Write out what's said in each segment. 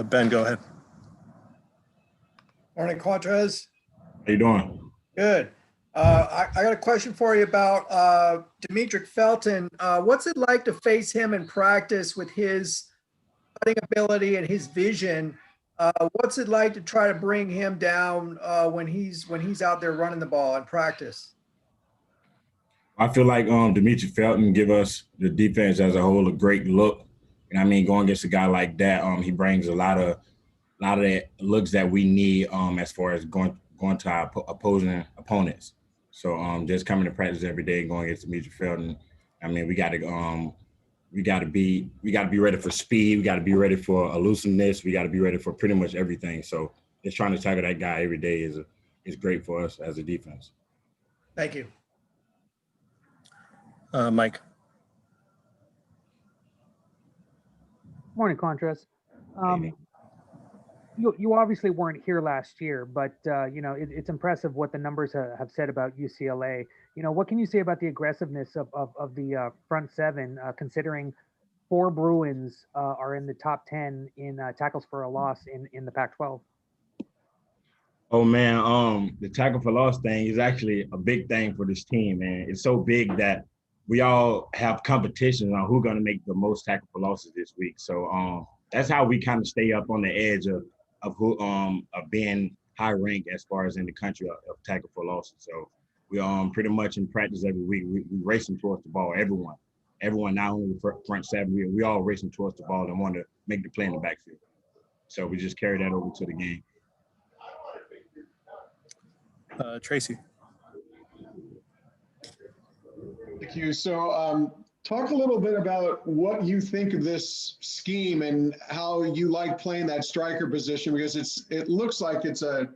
Ben, go ahead. Morning, Qwuantrezz. How you doing? Good. I got a question for you about Demetric Felton. What's it like to face him in practice with his putting ability and his vision? What's it like to try to bring him down when he's out there running the ball in practice? I feel like Demetric Felton give us the defense as a whole a great look. And I mean, going against a guy like that, he brings a lot of the looks that we need as far as going to our opposing opponents. So just coming to practice every day, going against Demetric Felton, I mean, we got to be ready for speed. We got to be ready for elusiveness. We got to be ready for pretty much everything. So just trying to tackle that guy every day is great for us as a defense. Thank you. Mike. Morning, Qwuantrezz. You obviously weren't here last year, but you know, it's impressive what the numbers have said about UCLA. You know, what can you say about the aggressiveness of the front seven, considering 4 Bruins are in the top 10 in tackles for a loss in the Pac-12? Oh man, the tackle for loss thing is actually a big thing for this team, man. It's so big that we all have competition on who's going to make the most tackle for losses this week. So that's how we kind of stay up on the edge of who of being high ranked as far as in the country of tackle for losses. So we pretty much in practice every week we racing towards the ball. Everyone, not only the front seven, we all racing towards the ball and want to make the play in the backfield. So we just carry that over to the game. Tracy. Thank you. So talk a little bit about what you think of this scheme and how you like playing that striker position, because it looks like it's a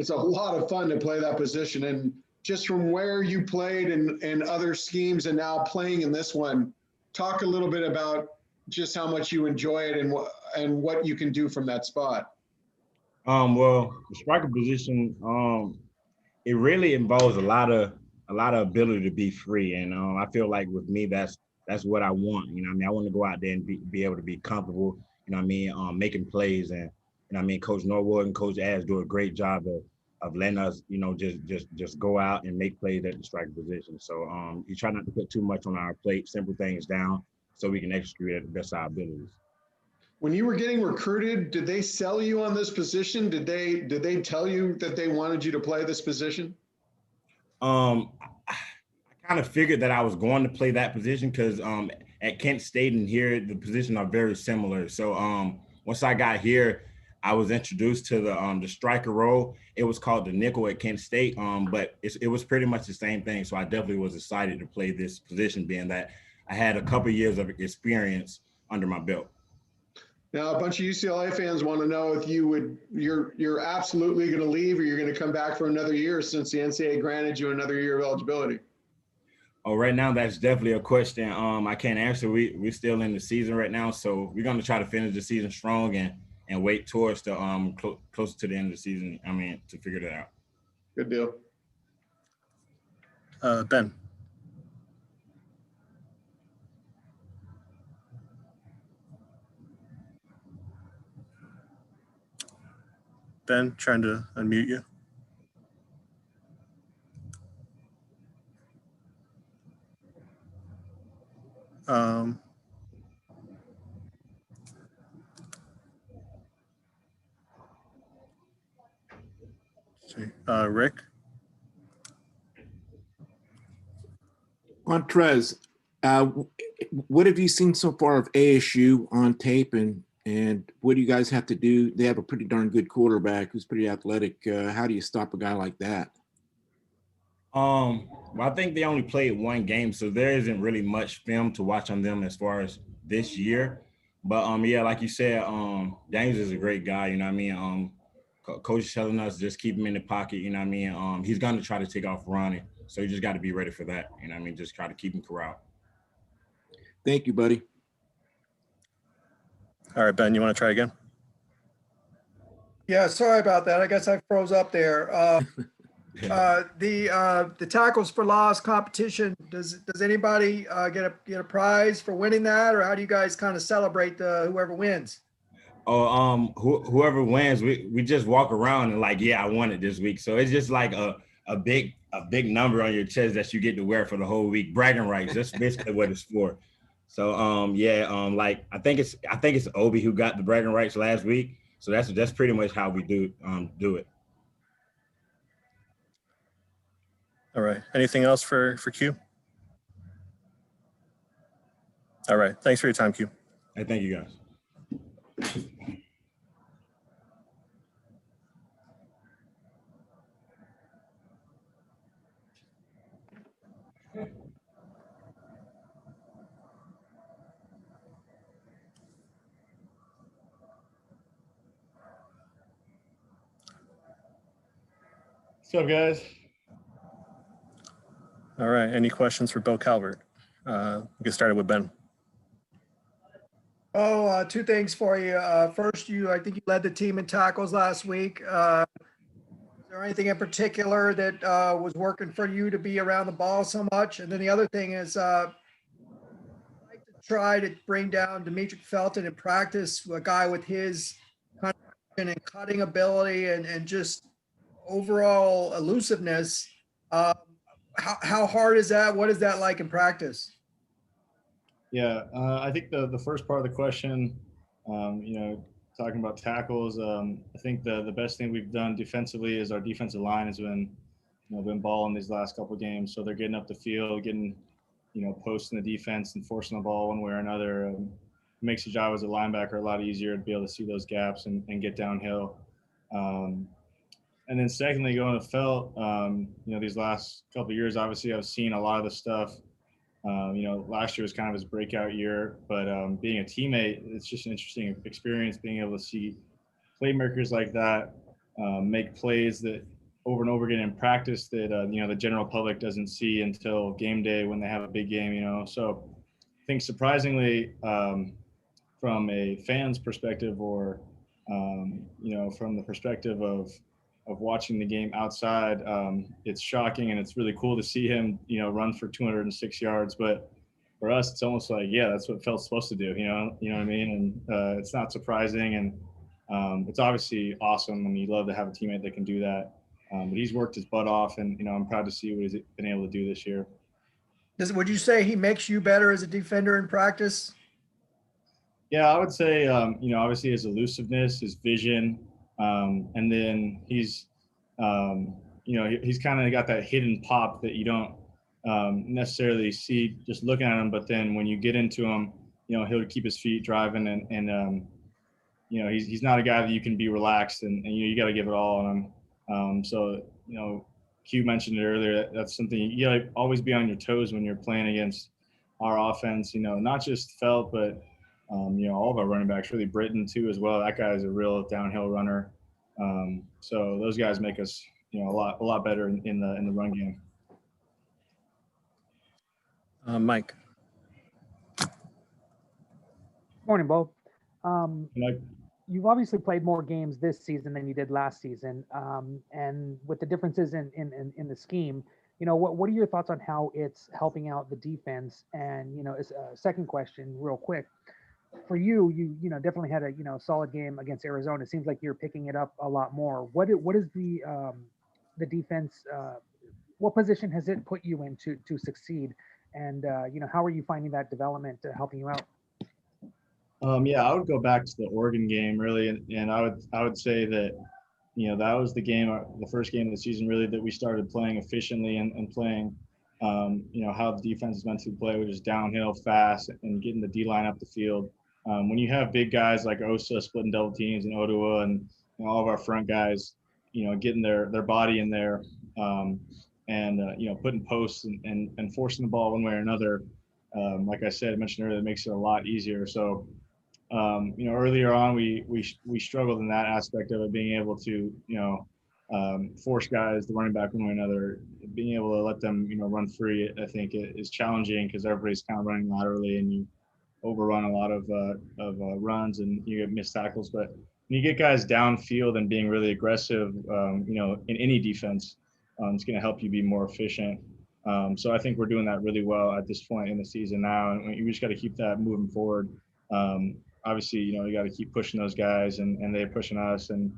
lot of fun to play that position. And just from where you played in other schemes and now playing in this one, talk a little bit about just how much you enjoy it and what you can do from that spot. Well, the striker position, it really involves a lot of ability to be free, and I feel like with me that's what I want. You know what I mean? I want to go out there and be able to be comfortable, you know what I mean, making plays. And you know what I mean, Coach Norwood and Coach Ash do a great job of letting us, you know, just go out and make plays at the striker position. So you try not to put too much on our plate, simple things down so we can execute at the best of our abilities. When you were getting recruited, did they sell you on this position? Did they tell you that they wanted you to play this position? I kind of figured that I was going to play that position because at Kent State and here, the positions are very similar. So once I got here, I was introduced to the striker role. It was called the nickel at Kent State, but it was pretty much the same thing. So I definitely was excited to play this position, being that I had a couple of years of experience under my belt. Now, a bunch of UCLA fans want to know if you're absolutely going to leave or you're going to come back for another year since the NCAA granted you another year of eligibility. Oh, right now, that's definitely a question I can't answer. We're still in the season right now, so we're going to try to finish the season strong and wait towards the closer to the end of the season, I mean, to figure that out. Good deal. Ben. Ben, trying to unmute you. Rick. Qwuantrezz, what have you seen so far of ASU on tape, and what do you guys have to do? They have a pretty darn good quarterback who's pretty athletic. How do you stop a guy like that? Well, I think they only played one game, so there isn't really much film to watch on them as far as this year. But yeah, like you said, James is a great guy. You know what I mean? Coach is telling us just keep him in the pocket. You know what I mean? He's going to try to take off running, so you just got to be ready for that. You know what I mean? Just try to keep him corralled. Thank you, buddy. All right, Ben, you want to try again? Yeah, sorry about that. I guess I froze up there. The tackles for loss competition, does anybody get a prize for winning that, or how do you guys kind of celebrate whoever wins? Whoever wins, we just walk around and like, yeah, I won it this week. So it's just like a big number on your chest that you get to wear for the whole week. Bragging rights. That's basically what it's for. So like I think it's Obi who got the bragging rights last week. So that's pretty much how we do it. All right. Anything else for Q? All right. Thanks for your time, Q. Hey, thank you guys. What's up, guys? All right. Any questions for Bill Calvert? We'll get started with Ben. Two things for you. First, I think you led the team in tackles last week. Is there anything in particular that was working for you to be around the ball so much? And then the other thing is, I'd like to try to bring down Demetric Felton in practice, a guy with his kind of and cutting ability and just overall elusiveness. How hard is that? What is that like in practice? Yeah, I think the first part of the question, talking about tackles, I think the best thing we've done defensively is our defensive line has been balling these last couple of games. So they're getting up the field, getting, posting the defense and forcing the ball one way or another. It makes the job as a linebacker a lot easier to be able to see those gaps and get downhill. And then secondly, going to Felt, these last couple of years, obviously I've seen a lot of the stuff. Last year was kind of his breakout year, but being a teammate, it's just an interesting experience being able to see playmakers like that make plays that over and over again in practice that, the general public doesn't see until game day when they have a big game, So I think surprisingly, from a fan's perspective or, from the perspective of watching the game outside, it's shocking and it's really cool to see him, run for 206 yards. But for us, it's almost like, yeah, that's what Felt's supposed to do, you know what I mean? And it's not surprising. And it's obviously awesome. And you love to have a teammate that can do that. But he's worked his butt off and, I'm proud to see what he's been able to do this year. Would you say he makes you better as a defender in practice? Yeah, I would say, obviously his elusiveness, his vision, and then he's kind of got that hidden pop that you don't necessarily see just looking at him. But then when you get into him, he'll keep his feet driving and he's not a guy that you can be relaxed and you got to give it all on him. So, Q mentioned it earlier. That's something you got to always be on your toes when you're playing against our offense, not just Felt, but all of our running backs, really Britton too as well. That guy is a real downhill runner. So those guys make us, a lot better in the run game. Mike. Morning, Bo. You've obviously played more games this season than you did last season. And with the differences in the scheme, what are your thoughts on how it's helping out the defense? And, as a second question, real quick, for you definitely had a solid game against Arizona. It seems like you're picking it up a lot more. What is the defense? What position has it put you in to succeed? And how are you finding that development helping you out? I would go back to the Oregon game really, and I would say that that was the first game of the season really that we started playing efficiently and playing how the defense is meant to play, which is downhill fast and getting the D-line up the field. When you have big guys like Osa splitting double teams and Ottawa and all of our front guys, getting their body in there and putting posts and forcing the ball one way or another, like I mentioned earlier, it makes it a lot easier. So earlier on we struggled in that aspect of it, being able to force guys to running back one way or another, being able to let them run free. I think it is challenging because everybody's kind of running laterally and you overrun a lot of runs and you get missed tackles. But when you get guys downfield and being really aggressive, in any defense, it's going to help you be more efficient. So I think we're doing that really well at this point in the season now, and we just got to keep that moving forward. obviously, you got to keep pushing those guys, and they're pushing us. And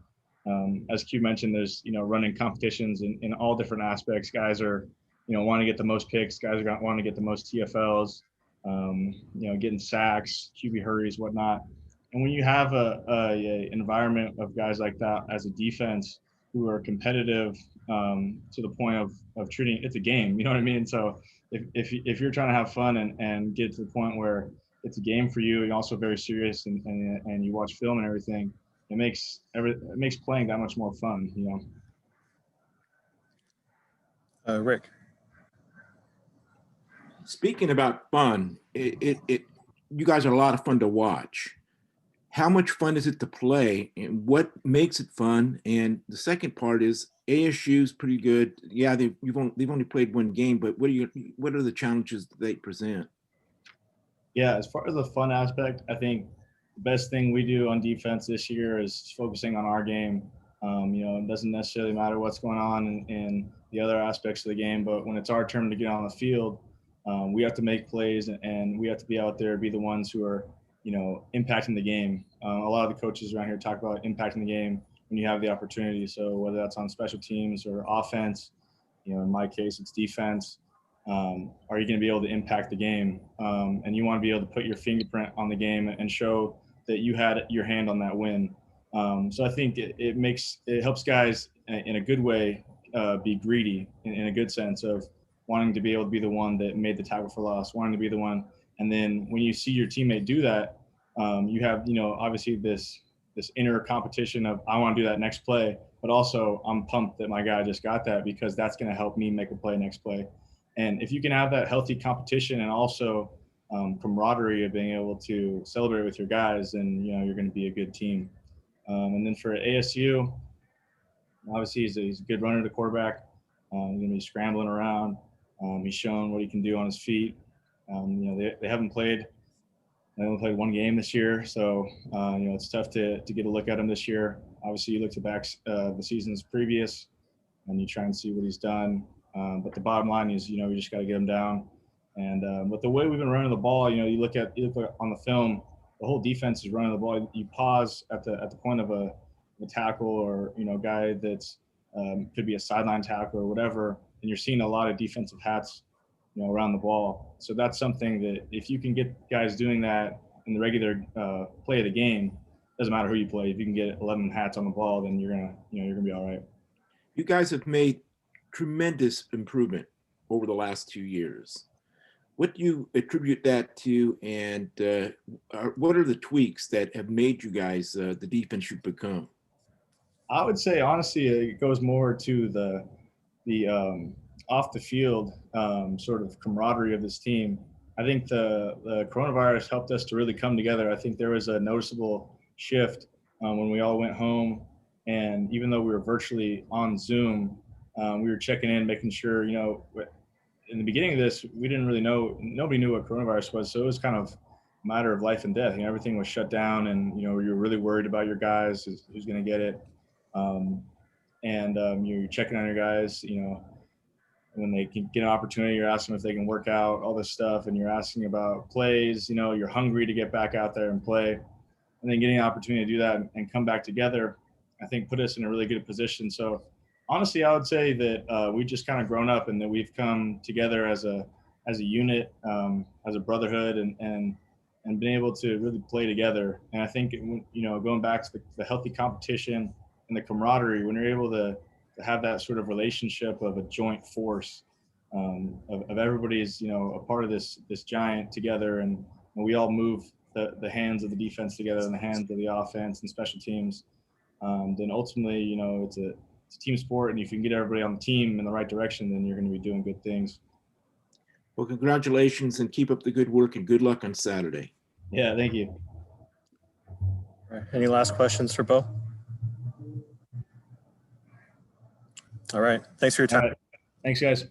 as Q mentioned, there's running competitions in all different aspects. Guys are want to get the most picks. Guys are want to get the most TFLs. Getting sacks, QB hurries, whatnot. And when you have a environment of guys like that as a defense who are competitive to the point of treating it's a game, you know what I mean? So if you're trying to have fun and get to the point where it's a game for you and also very serious and you watch film and everything, it makes playing that much more fun, Rick. Speaking about fun, you guys are a lot of fun to watch. How much fun is it to play, and what makes it fun? And the second part is ASU's pretty good. Yeah, they've only played one game, but what are the challenges that they present? Yeah, as far as the fun aspect, I think the best thing we do on defense this year is focusing on our game. It doesn't necessarily matter what's going on in the other aspects of the game, but when it's our turn to get on the field, we have to make plays and we have to be out there, be the ones who are, impacting the game. A lot of the coaches around here talk about impacting the game when you have the opportunity. So whether that's on special teams or offense, in my case, it's defense. Are you going to be able to impact the game? And you want to be able to put your fingerprint on the game and show that you had your hand on that win. So I think it helps guys in a good way be greedy in a good sense of wanting to be able to be the one that made the tackle for loss, wanting to be the one. And then when you see your teammate do that, you have, obviously this inner competition of I want to do that next play, but also I'm pumped that my guy just got that because that's going to help me make a play next play. And if you can have that healthy competition and also camaraderie of being able to celebrate with your guys, then, you're going to be a good team. And then for ASU, obviously he's a good runner to quarterback. He's going to be scrambling around. He's shown what he can do on his feet. They haven't played. They only played one game this year, so it's tough to get a look at him this year. Obviously, you look to back the seasons previous, and you try and see what he's done. But the bottom line is, we just got to get him down. And but the way we've been running the ball, you look on the film, the whole defense is running the ball. You pause at the point of a tackle or guy that's could be a sideline tackle or whatever, and you're seeing a lot of defensive hats around the ball. So that's something that if you can get guys doing that in the regular play of the game, doesn't matter who you play. If you can get 11 hats on the ball, then you're gonna be all right. You guys have made tremendous improvement over the last 2 years. What do you attribute that to, and what are the tweaks that have made you guys the defense you've become? I would say honestly, it goes more to the off the field sort of camaraderie of this team. I think the coronavirus helped us to really come together. I think there was a noticeable shift when we all went home, and even though we were virtually on Zoom, we were checking in, making sure, in the beginning of this, we didn't really know, nobody knew what coronavirus was. So it was kind of a matter of life and death. Everything was shut down and, you're really worried about your guys, who's going to get it. You're checking on your guys, when they can get an opportunity, you're asking if they can work out, all this stuff. And you're asking about plays, you're hungry to get back out there and play. And then getting an opportunity to do that and come back together, I think put us in a really good position. So honestly, I would say that we've just kind of grown up and that we've come together as a unit, as a brotherhood, and been able to really play together. And I think, going back to the healthy competition and the camaraderie, when you're able to have that sort of relationship of a joint force of everybody's, a part of this giant together, and we all move the hands of the defense together and the hands of the offense and special teams, then ultimately, it's a team sport, and if you can get everybody on the team in the right direction, then you're going to be doing good things. Well, congratulations and keep up the good work and good luck on Saturday. Yeah, thank you. All right. Any last questions for Bo? All right. Thanks for your time. All right. Thanks, guys.